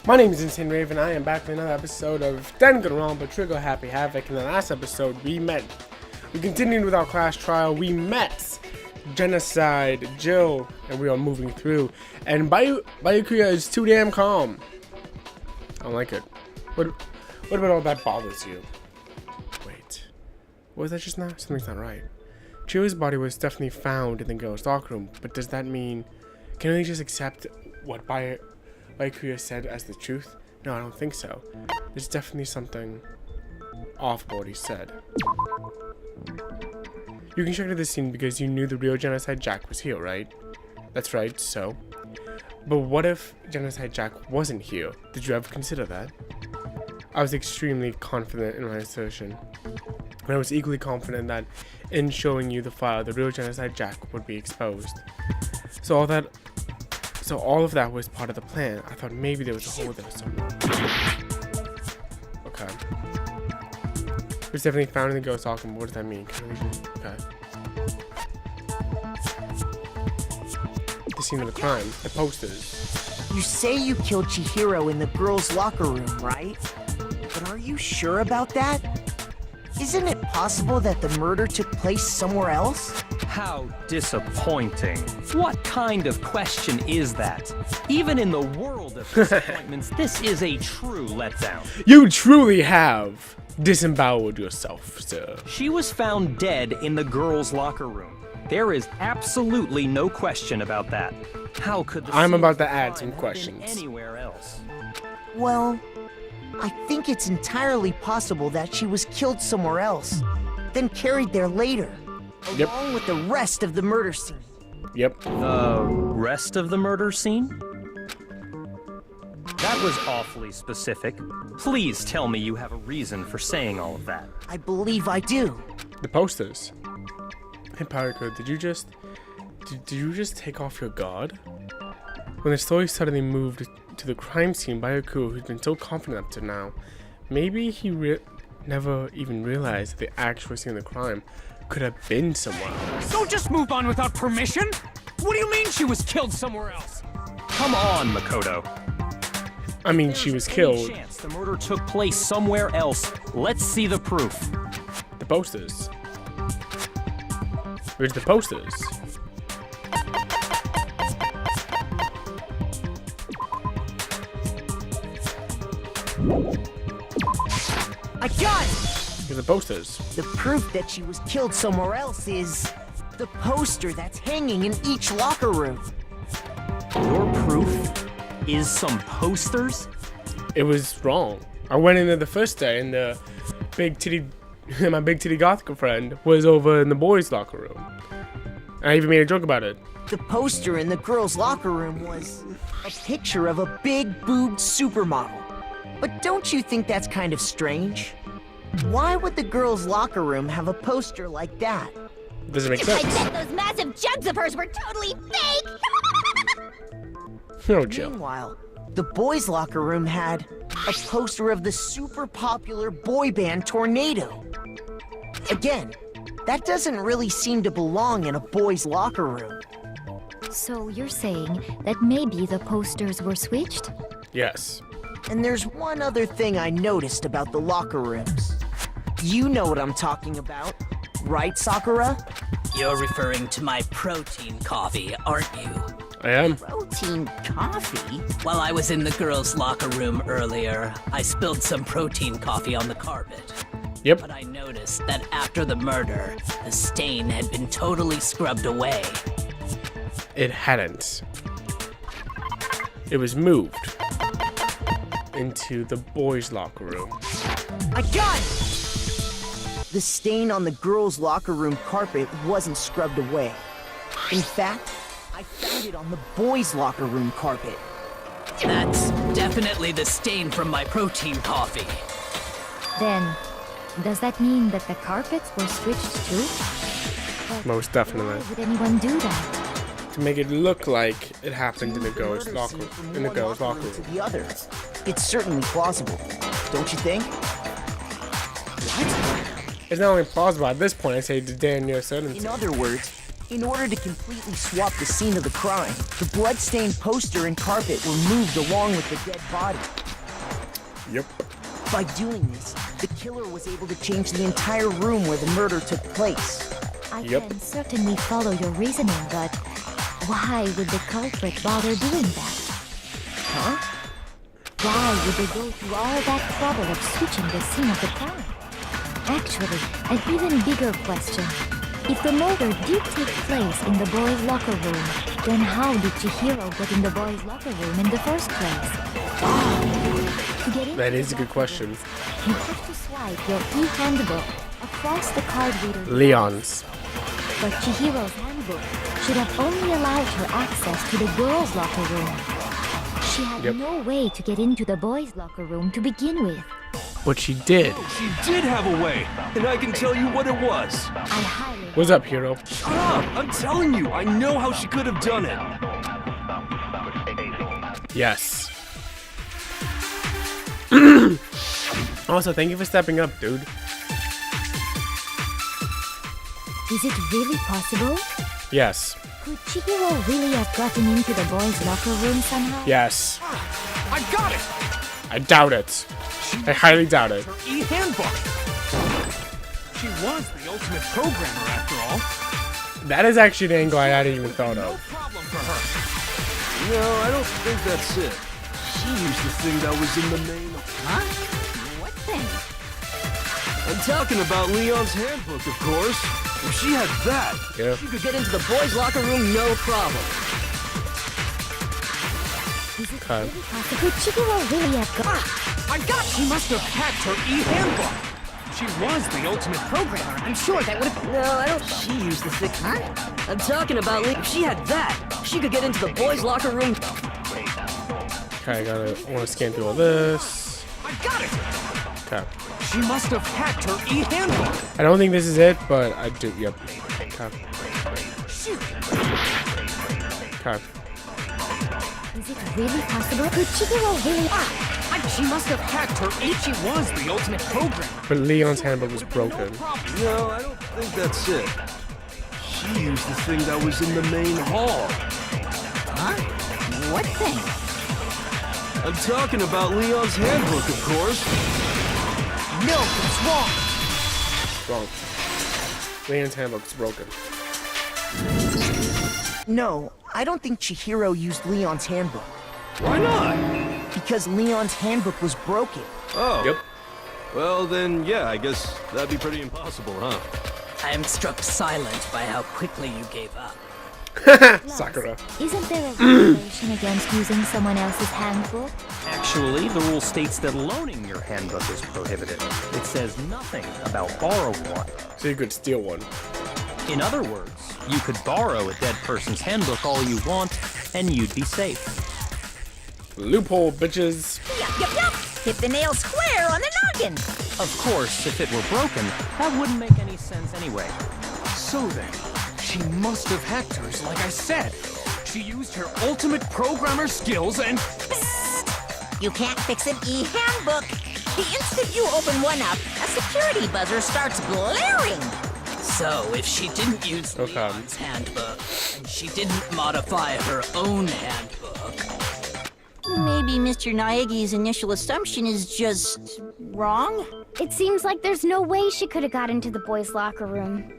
My name is Insane Raven. I am back with another episode of Danganronpa Trigger Happy Havoc. In the last episode, we continued with our class trial. We met Genocide, Jill, and we are moving through. And Bayukuya is too damn calm. I don't like it. What about all that bothers you? Wait, what was that just now? Something's not right. Chio's body was definitely found in the girls' locker room, but does that mean can we just accept what Bayukuya said as the truth? No, I don't think so. There's definitely something off about what he said. You constructed this scene because you knew the real Genocide Jack was here, right? That's right, so. But what if Genocide Jack wasn't here? Did you ever consider that? I was extremely confident in my assertion. And I was equally confident that in showing you the file, the real Genocide Jack would be exposed. So all of that was part of the plan. I thought maybe there was a hole there somewhere. Okay. It was definitely found in the ghost locker room. What does that mean? Okay. The scene of the crime. The posters. You say you killed Chihiro in the girls' locker room, right? But are you sure about that? Isn't it possible that the murder took place somewhere else? How disappointing. What kind of question is that? Even in the world of disappointments, this is a true letdown. You truly have disemboweled yourself, sir. She was found dead in the girls' locker room. There is absolutely no question about that. How could the I'm scene about to of the add crime some have questions. been anywhere else? Well, I think it's entirely possible that she was killed somewhere else, then carried there later, Yep. along with the rest of the murder scene. Yep. The rest of the murder scene? That was awfully specific. Please tell me you have a reason for saying all of that. I believe I do. The posters. Hey, Pariko, did you just take off your guard? When the story suddenly moved to the crime scene, Bayuku, who's been so confident up to now, maybe he never even realized that the actual scene of the crime could have been somewhere else. Don't just move on without permission! What do you mean she was killed somewhere else? Come on, Makoto. I mean, she was Any killed. chance the murder took place somewhere else? Let's see the proof. The posters. Where's the posters? I got it! Here's the posters. The proof that she was killed somewhere else is the poster that's hanging in each locker room. Your proof is some posters? It was wrong. I went in there the first day and the big titty, my big titty gothic friend was over in the boys' locker room. I even made a joke about it. The poster in the girls' locker room was a picture of a big boobed supermodel. But don't you think that's kind of strange? Why would the girls' locker room have a poster like that? Doesn't make I sense. bet those massive jugs of hers were totally fake! No joke. Meanwhile, the boys' locker room had a poster of the super popular boy band Tornado. Again, that doesn't really seem to belong in a boys' locker room. So you're saying that maybe the posters were switched? Yes. And there's one other thing I noticed about the locker rooms. You know what I'm talking about, right, Sakura? You're referring to my protein coffee, aren't you? I am. Protein coffee? While I was in the girls' locker room earlier, I spilled some protein coffee on the carpet. Yep. But I noticed that after the murder, the stain had been totally scrubbed away. It hadn't. It was moved into the boys' locker room. I got it! The stain on the girls' locker room carpet wasn't scrubbed away. In fact, I found it on the boys' locker room carpet. That's definitely the stain from my protein coffee. Then, does that mean that the carpets were switched too? But Most definitely. why would anyone do that? To make it look like it happened in the girls' Murder locker scene from in the one girls' locker locker room room. to the other. It's certainly plausible, don't you think? It's not only plausible at this point. I say to damn near certainty. In other words, In order to completely swap the scene of the crime, the blood-stained poster and carpet were moved along with the dead body. Yep. By doing this, the killer was able to change the entire room where the murder took place. I Yep. can certainly follow your reasoning, but why would the culprit bother doing that? Huh? Why would they go through all that trouble of switching the scene of the crime? Actually, an even bigger question. If the murder did take place in the boys' locker room, then how did Chihiro get in the boys' locker room in the first place? To get in, That is a good question. you have to swipe your e-handbook across the card reader. Leon's. But Chihiro's handbook should have only allowed her access to the girls' locker room. She had Yep. no way to get into the boys' locker room to begin with. But she did. She did have a way, and I can tell you what it was. I highly What's up, hero? Shut up! I'm telling you, I know how she could have done it. Yes. Also, thank you for stepping up, dude. Is it really possible? Yes. Could Chihiro really have gotten into the boys' locker room somehow? Yes. I got it! I doubt it. I highly doubt it. Her e-handbook! She was the ultimate programmer, after all. That is actually the angle I hadn't even thought No of. problem for her. No, I don't think that's it. She used the thing that was in the main... Huh? What thing? I'm talking about Leon's handbook, of course. If she had that, Yeah. You could get into the boys' locker room no problem. Is it Okay. really possible? Could Chihiro really have got... I got She must have hacked her e-handbook. She was the ultimate programmer. I'm sure that would have... No, I don't. She used the thing. Huh? I'm talking about if she had that, she could get into the boys' locker room. Okay, I want to scan through all this. I got it! Okay. She must have hacked her e-handbook. I don't think this is it, but I do. Yep. Okay. Shoot! Okay. Is it really possible? Could Chihiro really... She must have hacked her e... She was the ultimate programmer. But Leon's handbook was broken. no, I don't think that's it. She used the thing that was in the main hall. Huh? What thing? I'm talking about Leon's handbook, of course. No, it's wrong. Wrong. Leon's handbook's broken. No, I don't think Chihiro used Leon's handbook. Why not? Because Leon's handbook was broken. Oh. Yep. Well, then, yeah, I guess that'd be pretty impossible, huh? I am struck silent by how quickly you gave up. Sakura. Isn't there a regulation against using someone else's handbook? Actually, the rule states that loaning your handbook is prohibited. It says nothing about borrowing one. So you could steal one. In other words, you could borrow a dead person's handbook all you want, and you'd be safe. Loophole, bitches. Yup. Hit the nail square on the noggin. Of course, if it were broken, that wouldn't make any sense anyway. So then, she must have hacked hers, like I said. She used her ultimate programmer skills and... You can't fix an e-handbook. The instant you open one up, a security buzzer starts blaring. So, if she didn't use Okay. Leon's handbook, and she didn't modify her own handbook, Maybe Mr. Naegi's initial assumption is just wrong? It seems like there's no way she could have got into the boys' locker room.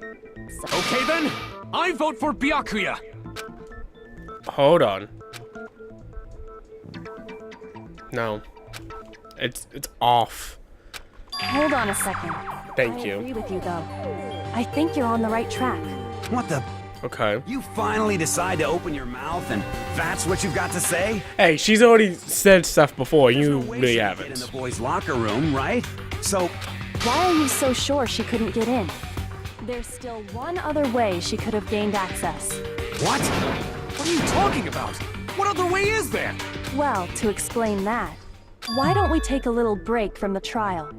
Okay then, I vote for Byakuya. Hold on. No. It's off. Hold on a second. Thank I you. agree with you, though. I think you're on the right track. What the? Okay. You finally decide to open your mouth and that's what you've got to say? Hey, she's already said stuff before. You No way really she could haven't. Get in the boys' locker room, right? So, Why are you so sure she couldn't get in? There's still one other way she could have gained access. what? What are you talking about? What other way is there? Well, to explain that, why don't we take a little break from the trial?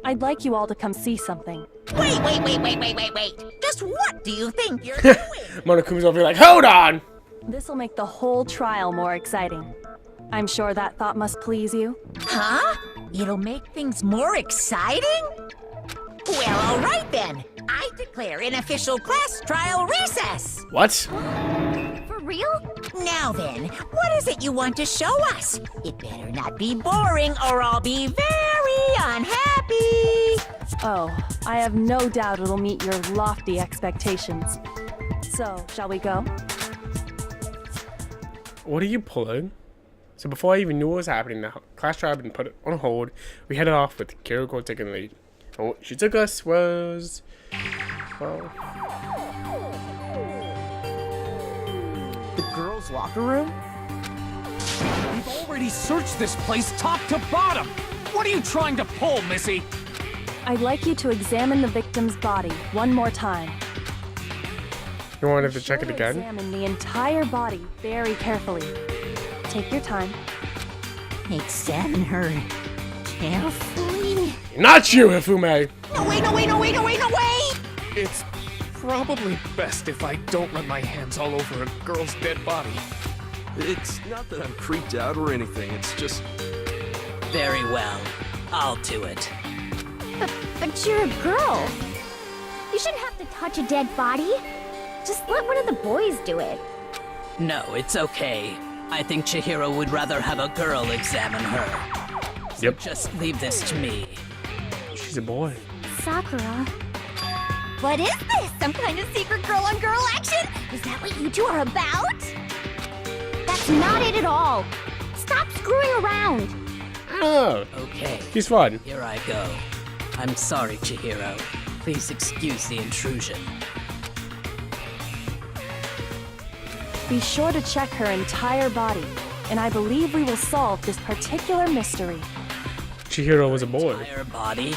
I'd like you all to come see something. Wait. Just what do you think you're doing? Monokuma's over here like, hold on! This'll make the whole trial more exciting. I'm sure that thought must please you. Huh? It'll make things more exciting? Well, all right then. I declare an official class trial recess. What? For real? Now then, what is it you want to show us? It better not be boring or I'll be very unhappy. Oh, I have no doubt it'll meet your lofty expectations. So, shall we go? What are you pulling? So before I even knew what was happening, the class trial had been put on hold. We headed off with Kiriko taking the lead. And what she took us was... well... The girls' locker room? We've already searched this place top to bottom. What are you trying to pull, Missy? I'd like you to examine the victim's body one more time. You wanted to check it again? Examine the entire body very carefully. Take your time. Examine her carefully. Not you, Hifume! No, wait, no, wait, no, wait, no, wait, no, wait! It's probably best if I don't run my hands all over a girl's dead body. It's not that I'm creeped out or anything, it's just... Very well. I'll do it. But you're a girl. You shouldn't have to touch a dead body. Just let one of the boys do it. No, it's okay. I think Chihiro would rather have a girl examine her. So Yep. just leave this to me. She's a boy. Sakura. What is this? Some kind of secret girl-on-girl action? Is that what you two are about? That's not it at all. Stop screwing around. Oh, Okay, he's fun. here I go. I'm sorry, Chihiro. Please excuse the intrusion. Be sure to check her entire body, and I believe we will solve this particular mystery. Chihiro was a boy. Entire body?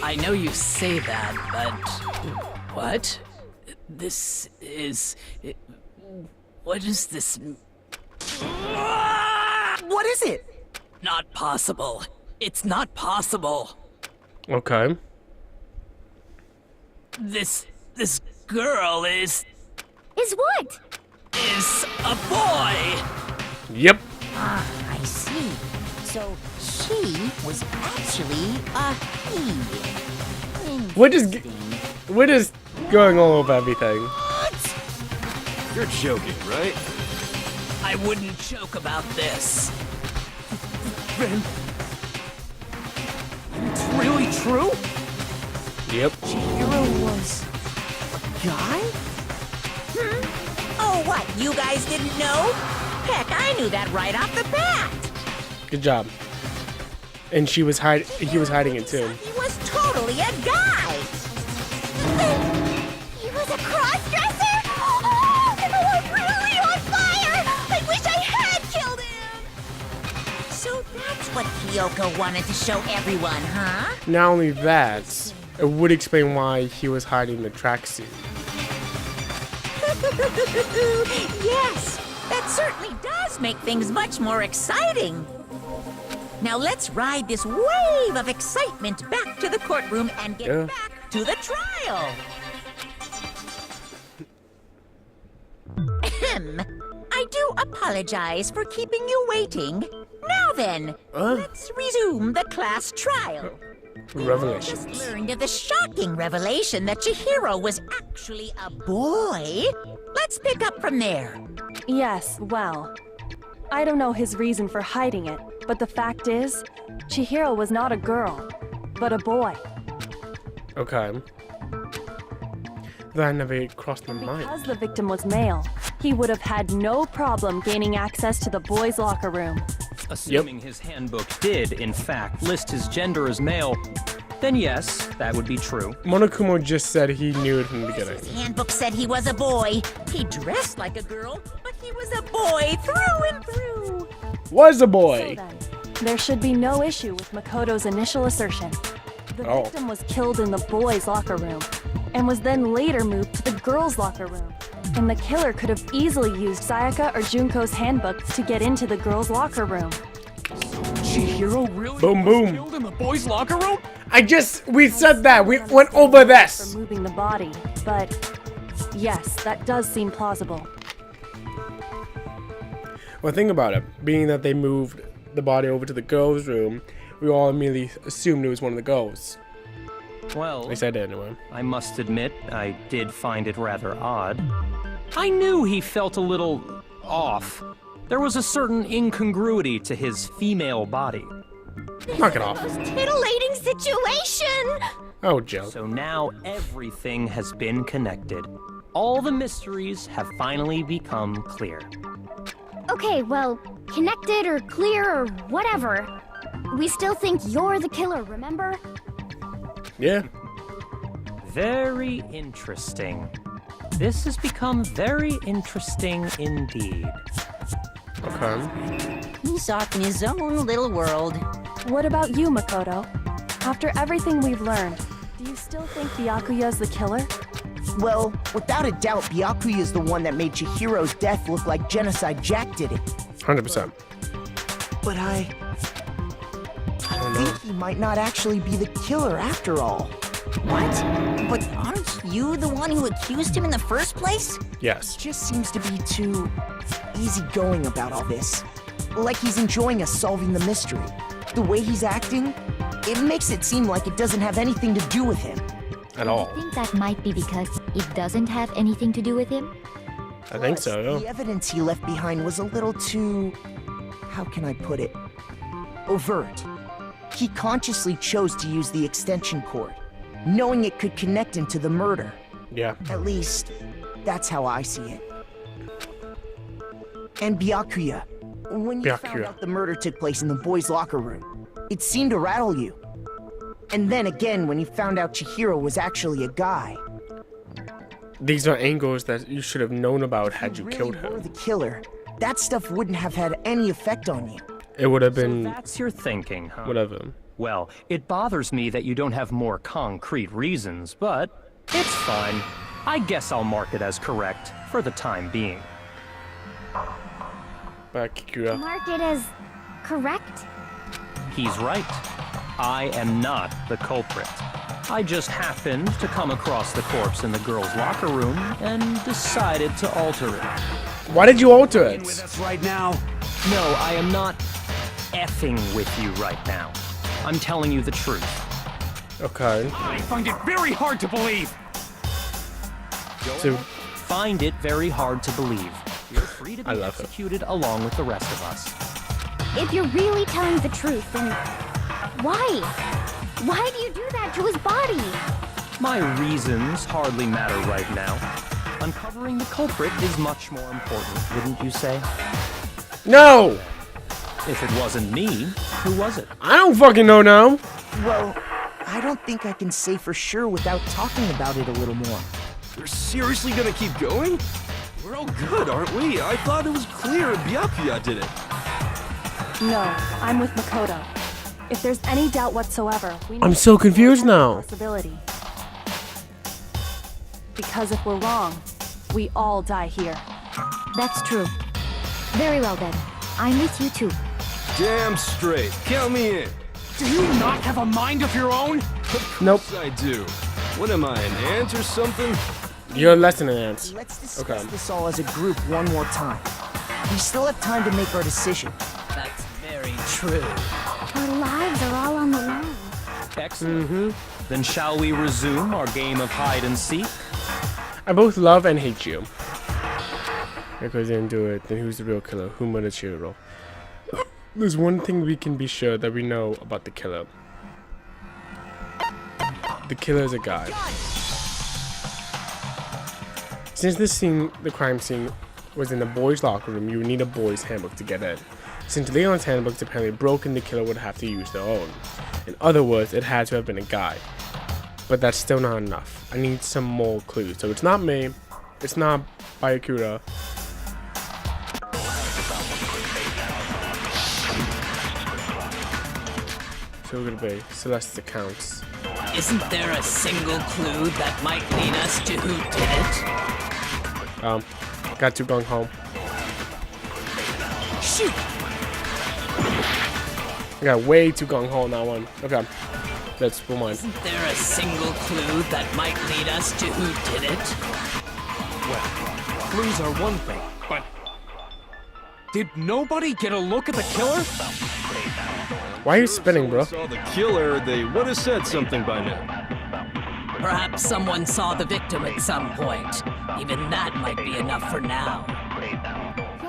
I know you say that, but... What? This is... What is this? What is it? Not possible. It's not possible. Okay. This girl is Is what? a boy! Yep. Ah, I see. So she was actually a he. What is going all over everything? You're joking, right? I wouldn't joke about this. Then... It's really true? Yep. Chihiro was a guy? Oh, what? You guys didn't know? Heck, I knew that right off the bat. Good job. And he was hiding it too. He was totally a guy. He was a cross-dresser? Oh, I'm really on fire! I wish I had killed him! So that's what Kyoko wanted to show everyone, huh? Not only that, it would explain why he was hiding the tracksuit. Yes, that certainly does make things much more exciting. Now let's ride this wave of excitement back to the courtroom and get back to the trial. Ahem. I do apologize for keeping you waiting. Now then, let's resume the class trial. Revelations. Just learned of the shocking revelation that Chihiro was actually a boy. Let's pick up from there. Yes, well, I don't know his reason for hiding it, but the fact is, Chihiro was not a girl, but a boy. Okay. That never crossed my mind. Because the victim was male, he would have had no problem gaining access to the boys' locker room. Assuming his handbook did, in fact, list his gender as male, then yes, that would be true. Monokumo just said he knew it from the beginning. His handbook said he was a boy. He dressed like a girl, but he was a boy through and through. Was a So boy! then, there should be no issue with Makoto's initial assertion. The victim was killed in the boys' locker room, and was then later moved to the girls' locker room. And the killer could have easily used Sayaka or Junko's handbooks to get into the girls' locker room. Chihiro really Boom, was boom. killed in the boys' locker room? We said that! We went over this! For moving the body, but yes, that does seem plausible. Well, think about it. Being that they moved the body over to the girls' room, we all immediately assumed it was one of the girls. Well, At least I did anyway. I must admit, I did find it rather odd. I knew he felt a little off. There was a certain incongruity to his female body. Knock it off. Titillating situation! Oh, Joe. So now everything has been connected. All the mysteries have finally become clear. Okay, well, connected or clear or whatever. We still think you're the killer, remember? Yeah. Very interesting. This has become very interesting indeed. Okay. He's off in his own little world. What about you, Makoto? After everything we've learned, do you still think Byakuya's the killer? Well, without a doubt, Byakuya is the one that made Chihiro's death look like Genocide Jack did it. 100%. But I think he might not actually be the killer after all. What? But aren't you the one who accused him in the first place? Yes. Just seems to be too easygoing about all this. Like he's enjoying us solving the mystery. The way he's acting, it makes it seem like it doesn't have anything to do with him. At all. I think that might be because it doesn't have anything to do with him. I think so, The yeah. evidence he left behind was a little too... how can I put it? Overt. He consciously chose to use the extension cord, knowing it could connect him to the murder. Yeah. At least, that's how I see it. And Byakuya, when you found out the murder took place in the boys' locker room, it seemed to rattle you. And then again, when you found out Chihiro was actually a guy. These are angles that you should have known about had you killed If you were him. the killer, that stuff wouldn't have had any effect on you. It would have So been that's your thinking, huh? whatever. Well, it bothers me that you don't have more concrete reasons, but it's fine. I guess I'll mark it as correct for the time being. But Kikura. Mark it as correct? He's right. I am not the culprit. I just happened to come across the corpse in the girls' locker room and decided to alter it. Why did you alter it? With us right now. No, I am not effing with you right now. I'm telling you the truth. Okay. I find it very hard to believe. So, Find it very hard to believe. You're free to I be love it. executed along with the rest of us. If you're really telling the truth, then why? Why do you do that to his body? My reasons hardly matter right now. Uncovering the culprit is much more important, wouldn't you say? no! If it wasn't me, who was it? I don't fucking know now. Well, I don't think I can say for sure without talking about it a little more. We're seriously gonna keep going? We're all good, aren't we? I thought it was clear Byakuya did it. No, I'm with Makoto. If there's any doubt whatsoever, we I'm need so to confused explore now. the possibility. Because if we're wrong, we all die here. That's true. Very well then. I'm with you too. Damn straight. Count me in. Do you not have a mind of your own? Nope. Yes, I do. What am I, an ant or something? You're less than an ant. Let's discuss Okay. this all as a group one more time. We still have time to make our decision. That's very true. Our lives are all on the line. Excellent. Then shall we resume our game of hide and seek? I both love and hate you. Because you didn't do it, then who's the real killer? Who murdered Chihiro? There's one thing we can be sure that we know about the killer. The killer is a guy. Since the crime scene was in the boys' locker room, you would need a boys' handbook to get in. Since Leon's handbook is apparently broken, the killer would have to use their own. In other words, it had to have been a guy. But that's still not enough. I need some more clues. So it's not me. It's not Byakuya. So we're gonna be Celeste's accounts. Isn't there a single clue that might lead us to who did it? Got too gung ho. Shoot! I got way too gung ho on that one. Okay. That's for mine. Isn't there a single clue that might lead us to who did it? Clues are one thing, but did nobody get a look at the killer? Why are you spinning, bro? Saw the killer, they would have said something by now. Perhaps someone saw the victim at some point. Even that might be enough for now.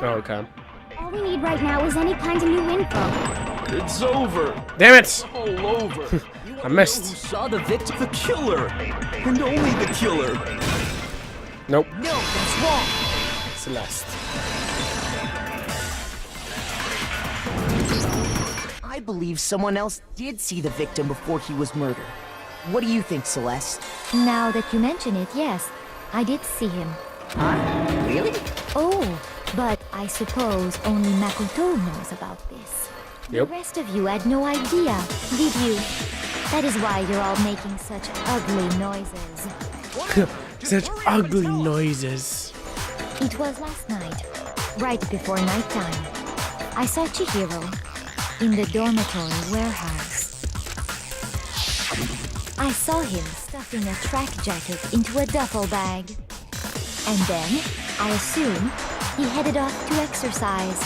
Oh, okay. All we need right now is any kind of new info. It's over. Damn it! All over. I missed. Who saw the victim? The killer. And only the killer. Nope. No, that's wrong. Celeste. I believe someone else did see the victim before he was murdered. What do you think, Celeste? Now that you mention it, yes, I did see him. Huh? Really? Oh, but I suppose only Makoto knows about this. Yep. The rest of you had no idea, did you? That is why you're all making such ugly noises. Such ugly noises. It was last night, right before nighttime. I saw Chihiro in the dormitory warehouse. I saw him stuffing a track jacket into a duffel bag. And then, I assume, he headed off to exercise.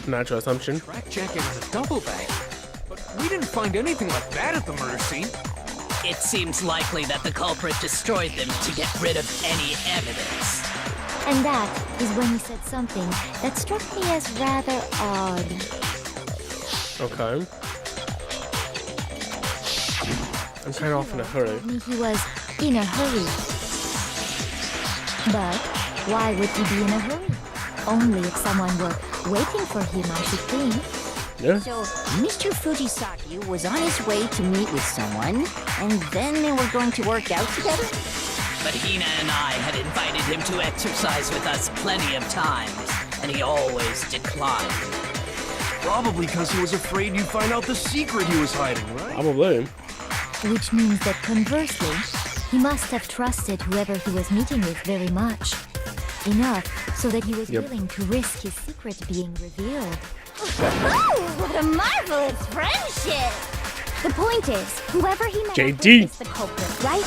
Natural assumption. Track jacket in a duffel bag. But we didn't find anything like that at the murder scene. It seems likely that the culprit destroyed them to get rid of any evidence. And that is when he said something that struck me as rather odd. Okay. I'm kind of off in a hurry. He was in a hurry. But why would he be in a hurry? Only if someone were waiting for him, I should think. Yeah. So, Mr. Fujisaki was on his way to meet with someone, and then they were going to work out together? But Hina and I had invited him to exercise with us plenty of times, and he always declined. Probably because he was afraid you'd find out the secret he was hiding, right? Probably. Which means that conversely, he must have trusted whoever he was meeting with very much. Enough so that he was willing to risk his secret being revealed. Oh, what a marvelous friendship! The point is, whoever he met JD. is the culprit, right?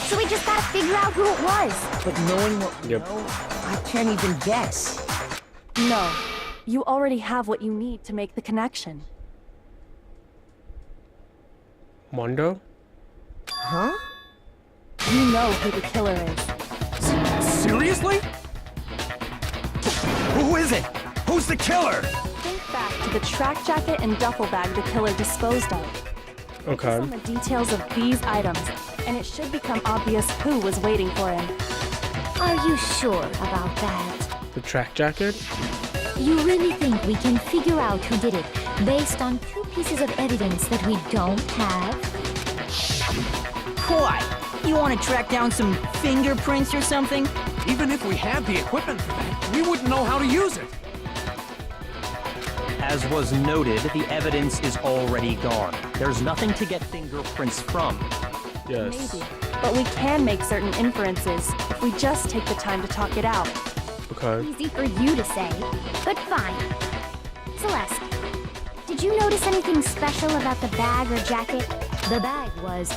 So we just gotta figure out who it was. But knowing what we know, I can't even guess. No, you already have what you need to make the connection. Mondo? Huh? You know who the killer is. Seriously? Who is it? Who's the killer? Think back to the track jacket and duffel bag the killer disposed of. Okay. Focus on the details of these items, and it should become obvious who was waiting for him. Are you sure about that? The track jacket? You really think we can figure out who did it based on two pieces of evidence that we don't have? Why? You want to track down some fingerprints or something? Even if we had the equipment for that, we wouldn't know how to use it. As was noted, the evidence is already gone. There's nothing to get fingerprints from. Yes. Maybe. But we can make certain inferences if we just take the time to talk it out. Okay. Easy for you to say, but fine. Celeste, did you notice anything special about the bag or jacket? The bag was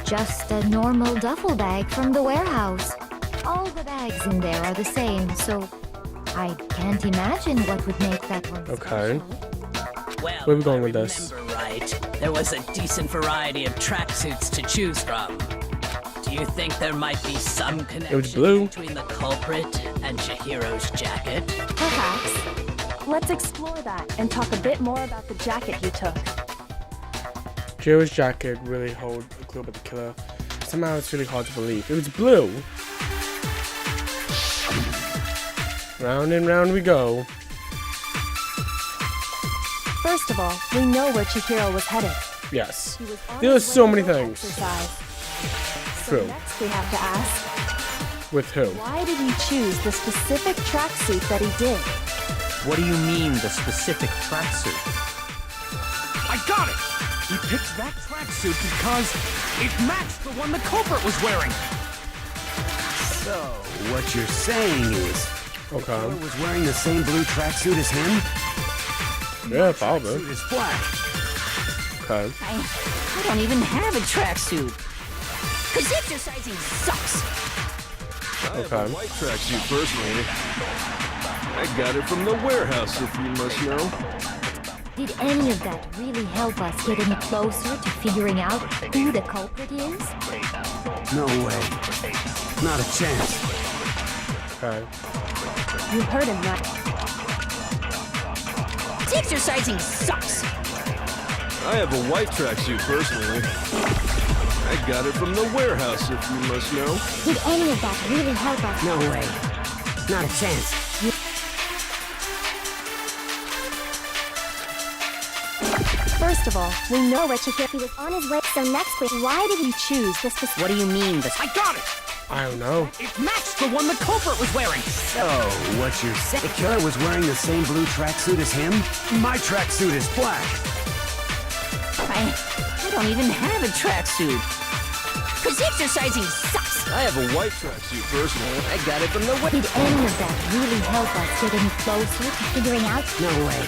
just a normal duffel bag from the warehouse. All the bags in there are the same, so I can't imagine what would make that one Okay. Well, Where are we going if with I this? remember right, there was a decent variety of tracksuits to choose from. Do you think there might be some connection blue. between the culprit and Chihiro's jacket? Perhaps. Let's explore that and talk a bit more about the jacket he took. Jiro's jacket really hold a clue about the killer. Somehow it's really hard to believe. It was blue. Round and round we go. First of all, we know where Chihiro was headed. Yes. He was on There are his so way many to things. exercise. True. So next we have to ask, With who? why did he choose the specific tracksuit that he did? What do you mean, the specific tracksuit? I got it! He picked that tracksuit because it matched the one the culprit was wearing. So, what you're saying is, Okay. killer was wearing the same blue tracksuit as him? Yeah, probably. Tracksuit is black. Okay. I don't even have a tracksuit. Cause exercising sucks. I have Okay. a white tracksuit personally. I got it from the warehouse, if you must know. Did any of that really help us get any closer to figuring out who the culprit is? No way. Not a chance. Okay. You heard him, right? Exercising sucks. I have a white tracksuit personally. I got it from the warehouse, if you must know. Did any of that really help us? No way. Not a chance. First of all, we know Richard here. He was on his way, so next week, why did he choose this specific... What do you mean, the... I got it! I don't know. It matched the one the culprit was wearing! So, what you're saying? The killer was wearing the same blue tracksuit as him? My tracksuit is black. I don't even have a tracksuit. Cause exercising sucks. I have a white tracksuit personally. I got it from the... Did any of that really help us get any closer to figuring out? No way.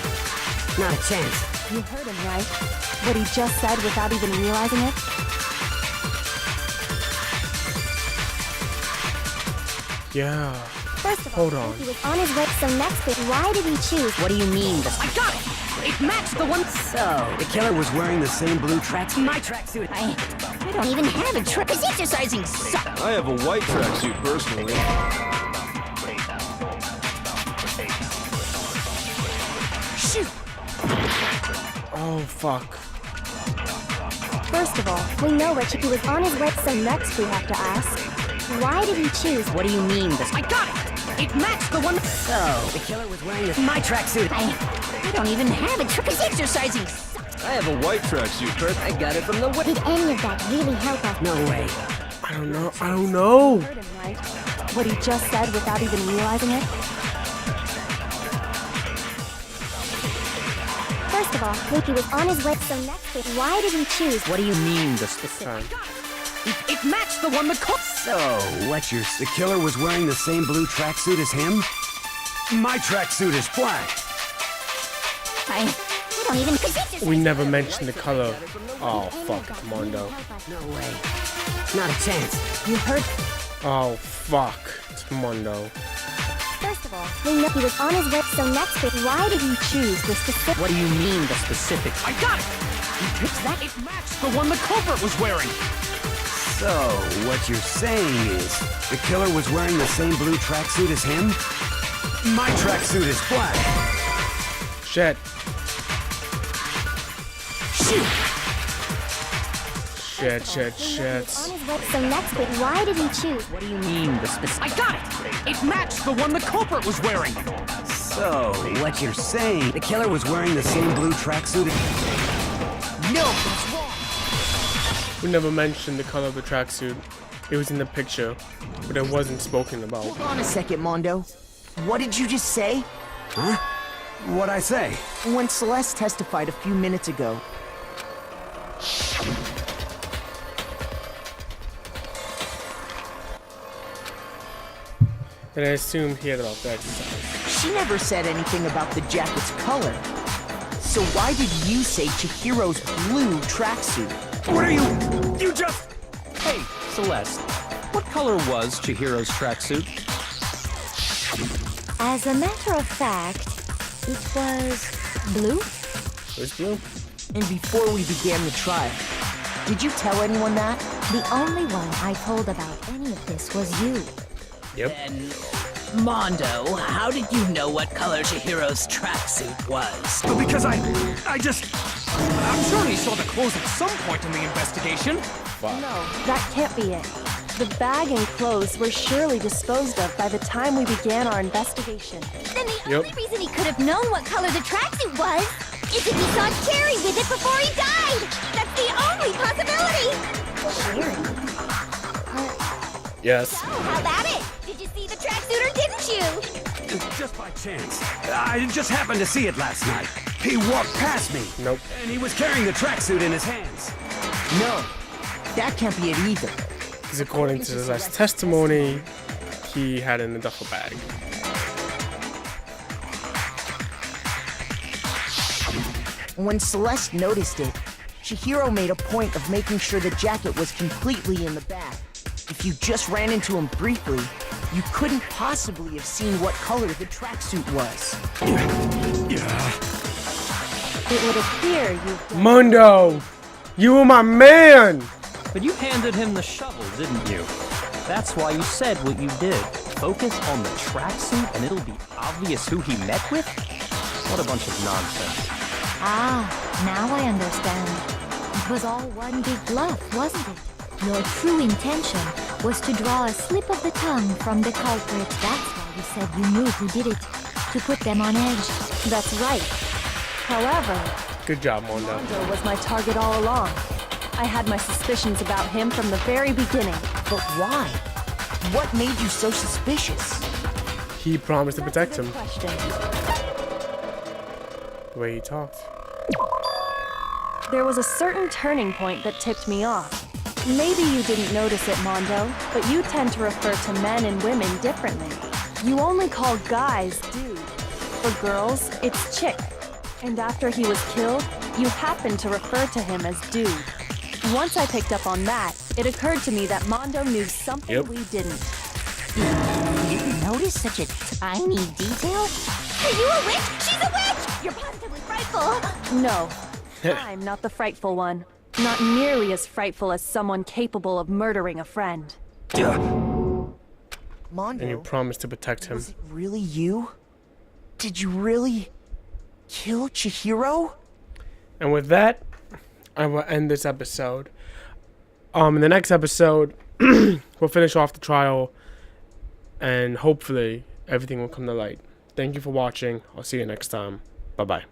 Not a chance. You heard him, right? What he just said without even realizing it? Yeah. First of all, Hold on. he was on his way, so next week, why did he choose? What do you mean, the... I got it! It matched the one... So, The killer was wearing the same blue tracksuit. my tracksuit... I don't even have a track. Cause exercising sucks. I have a white tracksuit personally. Shoot! Oh, fuck. First of all, we know Richard. He was on his way, so next we have to ask, why did he choose? What do you mean, the... I got it! It matched the one... So, the killer was wearing my tracksuit. I don't even have a track. Cause exercising sucks. I have a white tracksuit personally. I got it from the... Did any of that really help us? No way. I don't know. I don't know. You heard him, right? What he just said without even realizing it? First of all, Winky was on his way, so next week, why did he choose? What do you mean, the specific... It matched the one the culprit... So, what you're... The killer was wearing the same blue tracksuit as him? My tracksuit is black. I don't even... Cause exercising... We never mentioned the color. Oh, fuck, Mondo. No way. Not a chance. You heard... Oh, fuck. It's Mondo. First of all, we know he was on his way, so next week, why did he choose the specific? What do you mean, the specific... I got it! It matched the one the culprit was wearing! So, what you're saying is, the killer was wearing the same blue tracksuit as him? My tracksuit is black. Shit. Shit, shit, shit. On his way, so next week, why did he choose? What do you mean, the specific... I got it! It matched the one the culprit was wearing! So, what you're saying, the killer was wearing the same blue tracksuit as... No, it's wrong. We never mentioned the color of the tracksuit. It was in the picture, but it wasn't spoken about. Hold on a second, Mondo. What did you just say? Huh? What'd I say? When Celeste testified a few minutes ago, And I assumed he had about that size. she never said anything about the jacket's color. So why did you say Chihiro's blue tracksuit? What are you... You just... Hey, Celeste, what color was Chihiro's tracksuit? As a matter of fact, it was blue. Where's blue? And before we began the trial, did you tell anyone that? The only one I told about any of this was you. Yep. And Mondo, how did you know what color Chihiro's tracksuit was? Because I just... I'm sure he saw the clothes at some point in the investigation. No, that can't be it. The bag and clothes were surely disposed of by the time we began our investigation. Then the only reason he could have known what color the tracksuit was is if he saw Cherry with it before he died. That's the only possibility. Cherry? Yes. So, how about it? Did you see the tracksuit or didn't you? Just by chance. I just happened to see it last night. He walked past me. Nope. And he was carrying the tracksuit in his hands. No, that can't be it either. Because according to his last testimony, he had it in a duffel bag. When Celeste noticed it, Chihiro made a point of making sure the jacket was completely in the bag. If you just ran into him briefly, you couldn't possibly have seen what color the tracksuit was. It would appear you... Mundo, you were my man. But you handed him the shovel, didn't you? That's why you said what you did. Focus on the tracksuit and it'll be obvious who he met with? What a bunch of nonsense. Ah, now I understand. It was all one big bluff, wasn't it? Your true intention was to draw a slip of the tongue from the culprit. That's why you said you knew who did it. To put them on edge. That's right. However, Good job, Mondo. Mondo was my target all along. I had my suspicions about him from the very beginning. But why? What made you so suspicious? He promised to protect him. Question. The way he talked. There was a certain turning point that tipped me off. Maybe you didn't notice it, Mondo, but you tend to refer to men and women differently. You only call guys dude. For girls, it's chick. And after he was killed, you happened to refer to him as dude. Once I picked up on that, it occurred to me that Mondo knew something we didn't. You didn't notice such a tiny detail? Are you a witch? She's a witch! You're positively frightful! No, I'm not the frightful one. Not nearly as frightful as someone capable of murdering a friend. Mondo, And you promised to protect him. was it really you? Did you really kill Chihiro? And with that, I will end this episode. In the next episode, we'll finish off the trial, and hopefully everything will come to light. Thank you for watching. I'll see you next time. Bye-bye.